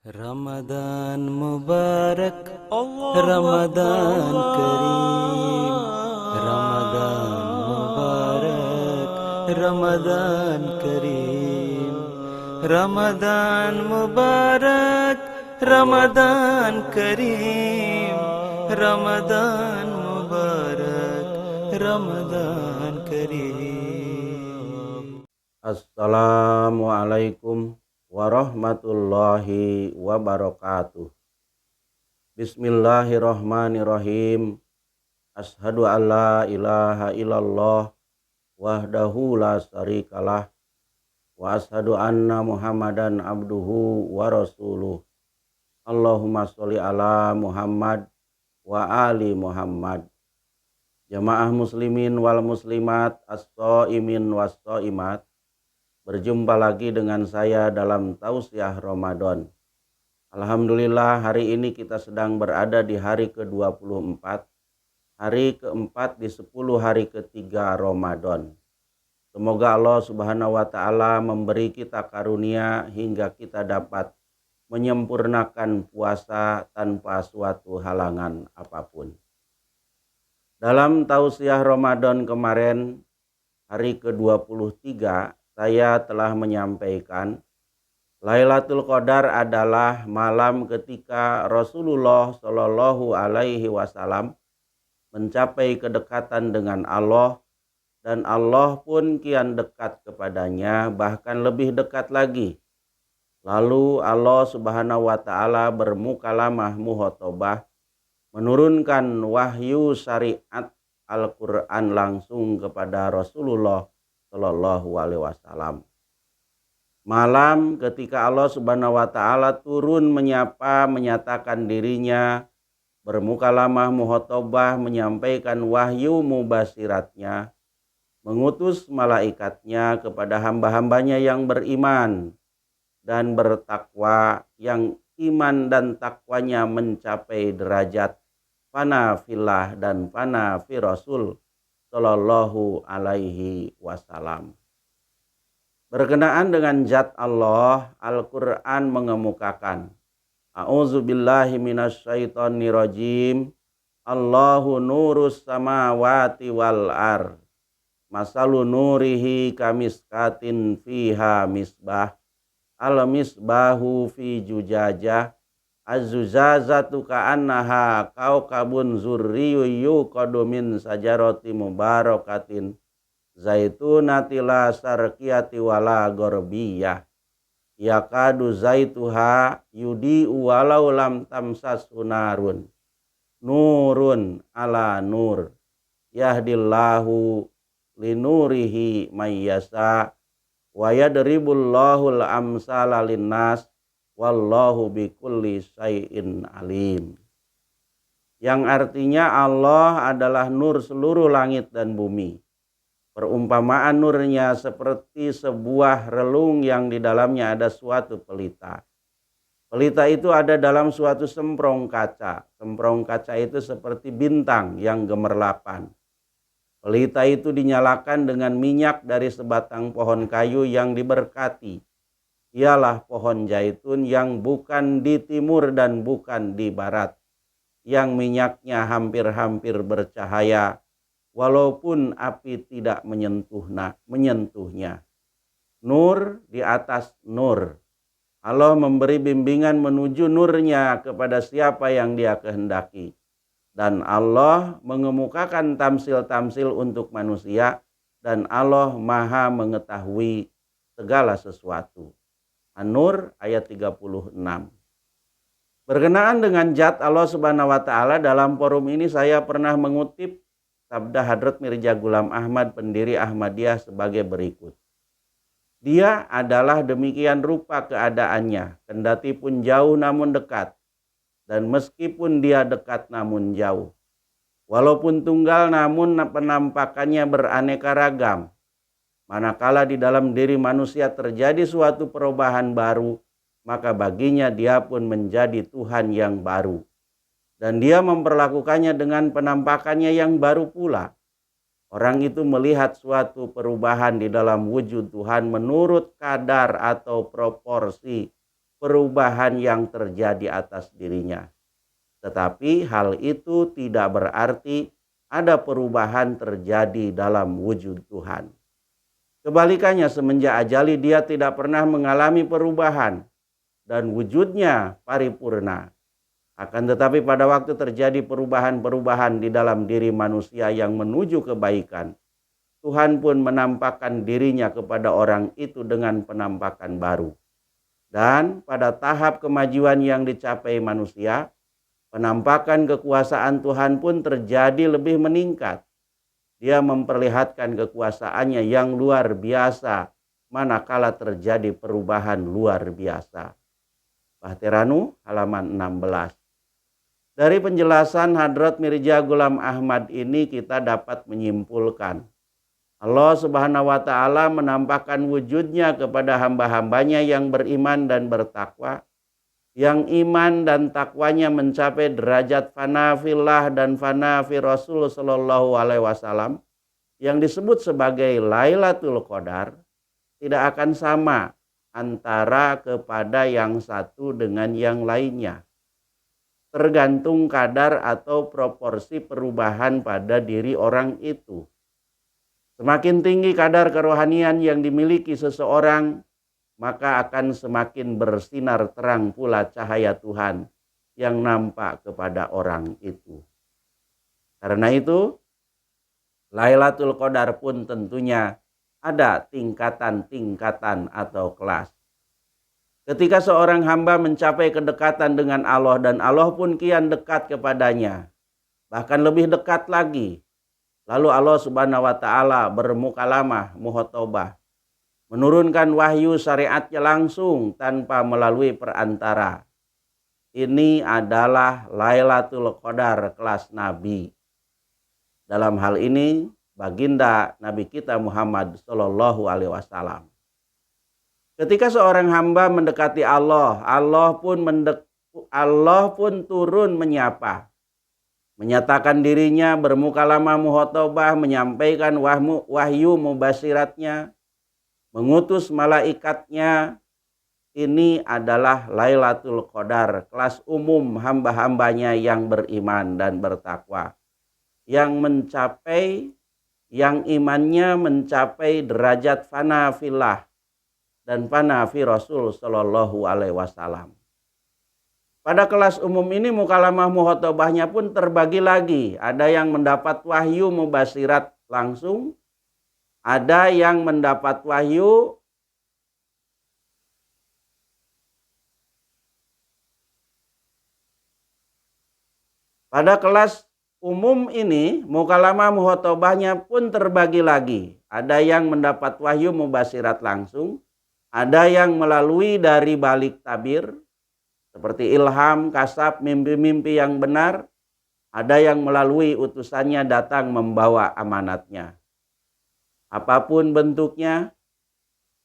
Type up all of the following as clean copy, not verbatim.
Ramadan Mubarak, Allahu Ramadan Kareem, Akbar. Ramadan Mubarak, Ramadan Kareem, Ramadan Mubarak, Ramadan Kareem, Ramadan Mubarak, Ramadan Kareem. Assalamualaikum warahmatullahi wabarakatuh. Bismillahirrahmanirrahim. Ashhadu an la ilaha illallah wahdahu la syarikalah wa ashhadu anna Muhammadan abduhu wa rasuluh. Allahumma sholli ala Muhammad wa ali Muhammad. Jamaah muslimin wal muslimat, as-shaimin was shaimat. Berjumpa lagi dengan saya dalam tausiah Ramadan. Alhamdulillah hari ini kita sedang berada di hari ke-24, hari keempat di 10 hari ketiga Ramadan. Semoga Allah Subhanahu wa Ta'ala memberi kita karunia hingga kita dapat menyempurnakan puasa tanpa suatu halangan apapun. Dalam tausiah Ramadan kemarin, hari ke-23, saya telah menyampaikan Lailatul Qadar adalah malam ketika Rasulullah Shallallahu Alaihi Wasallam mencapai kedekatan dengan Allah, dan Allah pun kian dekat kepadanya, bahkan lebih dekat lagi. Lalu Allah Subhanahu wa Ta'ala bermukalamah muhotobah, menurunkan wahyu syariat Al-Quran langsung kepada Rasulullah Shallallahu Alaihi Wasallam. Malam ketika Allah Subhanahu wa Ta'ala turun menyatakan dirinya, bermukalamah muhotobah, menyampaikan wahyu mubasiratnya, mengutus malaikatnya kepada hamba-hambanya yang beriman dan bertakwa, yang iman dan takwanya mencapai derajat fana fillah dan fana fi Rasul Sallallahu Alaihi Wasallam. Berkenaan dengan zat Allah, Al-Quran mengemukakan, A'udzubillahi minasyaitonirrajim, Allahu nurus samawati wal ar, masalu nurihi kamiskatin fiha misbah, al misbahu fi jujajah, az-zuzazatu ka'annaha kaukabun zurriyu yuqadu min sajarati mubarakatin zaitunati la sarqiyati wala gorbiyah yakadu zaituha yudi walau lam tamsas sunarun nurun ala nur yahdillahu linurihi mayyasa wa yadribullahul amsala linnas wallahu bikulli syai'in alim. Yang artinya Allah adalah nur seluruh langit dan bumi. Perumpamaan nurnya seperti sebuah relung yang di dalamnya ada suatu pelita. Pelita itu ada dalam suatu semprong kaca. Semprong kaca itu seperti bintang yang gemerlapan. Pelita itu dinyalakan dengan minyak dari sebatang pohon kayu yang diberkati. Ialah pohon zaitun yang bukan di timur dan bukan di barat, yang minyaknya hampir-hampir bercahaya, walaupun api tidak menyentuhnya. Nur di atas nur. Allah memberi bimbingan menuju nurnya kepada siapa yang Dia kehendaki. Dan Allah mengemukakan tamsil-tamsil untuk manusia, dan Allah Maha mengetahui segala sesuatu. An-Nur ayat 36. Berkenaan dengan zat Allah Subhanahu wa Ta'ala, dalam forum ini saya pernah mengutip sabda Hadrat Mirza Ghulam Ahmad, pendiri Ahmadiyah, sebagai berikut. Dia adalah demikian rupa keadaannya, kendati pun jauh namun dekat, dan meskipun dia dekat namun jauh. Walaupun tunggal namun penampakannya beraneka ragam. Manakala di dalam diri manusia terjadi suatu perubahan baru, maka baginya dia pun menjadi Tuhan yang baru. Dan dia memperlakukannya dengan penampakannya yang baru pula. Orang itu melihat suatu perubahan di dalam wujud Tuhan menurut kadar atau proporsi perubahan yang terjadi atas dirinya. Tetapi hal itu tidak berarti ada perubahan terjadi dalam wujud Tuhan. Kebalikannya, semenjak ajali dia tidak pernah mengalami perubahan dan wujudnya paripurna. Akan tetapi pada waktu terjadi perubahan-perubahan di dalam diri manusia yang menuju kebaikan, Tuhan pun menampakkan dirinya kepada orang itu dengan penampakan baru. Dan pada tahap kemajuan yang dicapai manusia, penampakan kekuasaan Tuhan pun terjadi lebih meningkat. Dia memperlihatkan kekuasaannya yang luar biasa manakala terjadi perubahan luar biasa. Bahteranu halaman 16. Dari penjelasan Hadrat Mirza Ghulam Ahmad ini kita dapat menyimpulkan Allah Subhanahu wa Ta'ala menampakkan wujudnya kepada hamba-hambanya yang beriman dan bertakwa, yang iman dan takwanya mencapai derajat fana fillah dan fana fi Rasul sallallahu alaihi wasallam yang disebut sebagai Lailatul Qadar, tidak akan sama antara kepada yang satu dengan yang lainnya. Tergantung kadar atau proporsi perubahan pada diri orang itu. Semakin tinggi kadar kerohanian yang dimiliki seseorang, maka akan semakin bersinar terang pula cahaya Tuhan yang nampak kepada orang itu. Karena itu, Lailatul Qadar pun tentunya ada tingkatan-tingkatan atau kelas. Ketika seorang hamba mencapai kedekatan dengan Allah dan Allah pun kian dekat kepadanya, bahkan lebih dekat lagi, lalu Allah Subhanahu wa Ta'ala bermukalamah, muhotobah, menurunkan wahyu syariatnya langsung tanpa melalui perantara. Ini adalah Lailatul Qadar kelas Nabi. Dalam hal ini, baginda Nabi kita Muhammad Sallallahu Alaihi Wasallam. Ketika seorang hamba mendekati Allah, Allah pun turun menyapa, menyatakan dirinya, bermukalamah muhotobah, menyampaikan wahyu mubasyiratnya, mengutus malaikatnya. Ini adalah Lailatul Qadar, kelas umum hamba-hambanya yang beriman dan bertakwa, yang imannya mencapai derajat fana fillah dan fana fi Rasul sallallahu alaihi wasallam. Pada kelas umum ini mukalamah muhotobahnya pun terbagi lagi. Ada yang mendapat wahyu mubasyirat langsung, ada yang mendapat wahyu pada kelas umum ini, mukalamah muhotobahnya pun terbagi lagi. Ada yang mendapat wahyu mubasyirat langsung, ada yang melalui dari balik tabir, seperti ilham, kasab, mimpi-mimpi yang benar. Ada yang melalui utusannya datang membawa amanatnya. Apapun bentuknya,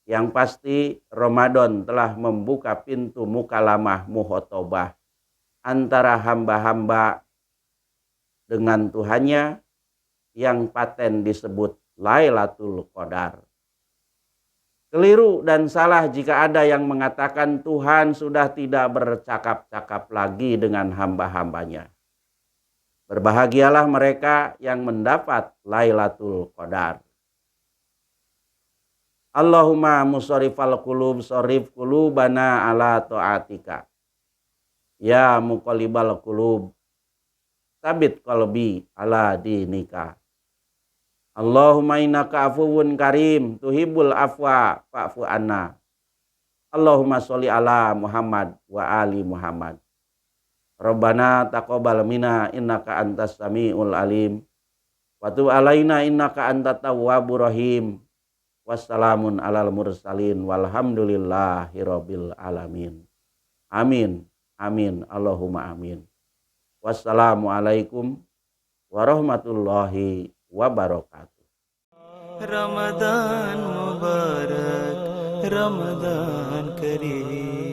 yang pasti Ramadan telah membuka pintu mukalamah muhotobah antara hamba-hamba dengan Tuhannya yang paten disebut Lailatul Qadar. Keliru dan salah jika ada yang mengatakan Tuhan sudah tidak bercakap-cakap lagi dengan hamba-hambanya. Berbahagialah mereka yang mendapat Lailatul Qadar. Allahumma musarrifal qulub sarrif qulubana ala ta'atika. Ya muqallibal qulub sabit qalbi ala dinika. Allahumma innaka afuwun karim tuhibbul afwa fa'fu anna. Allahumma sholli ala Muhammad wa ali Muhammad. Rabbana taqabbal minna innaka antas samiul alim. Wa tub alaina innaka antat tawwabur rahim. Wassalamun alal mursalin walhamdulillahi rabbil alamin. Amin. Amin. Allahumma amin. Wassalamualaikum warahmatullahi wabarakatuh. Ramadan Mubarak, Ramadan Kareem.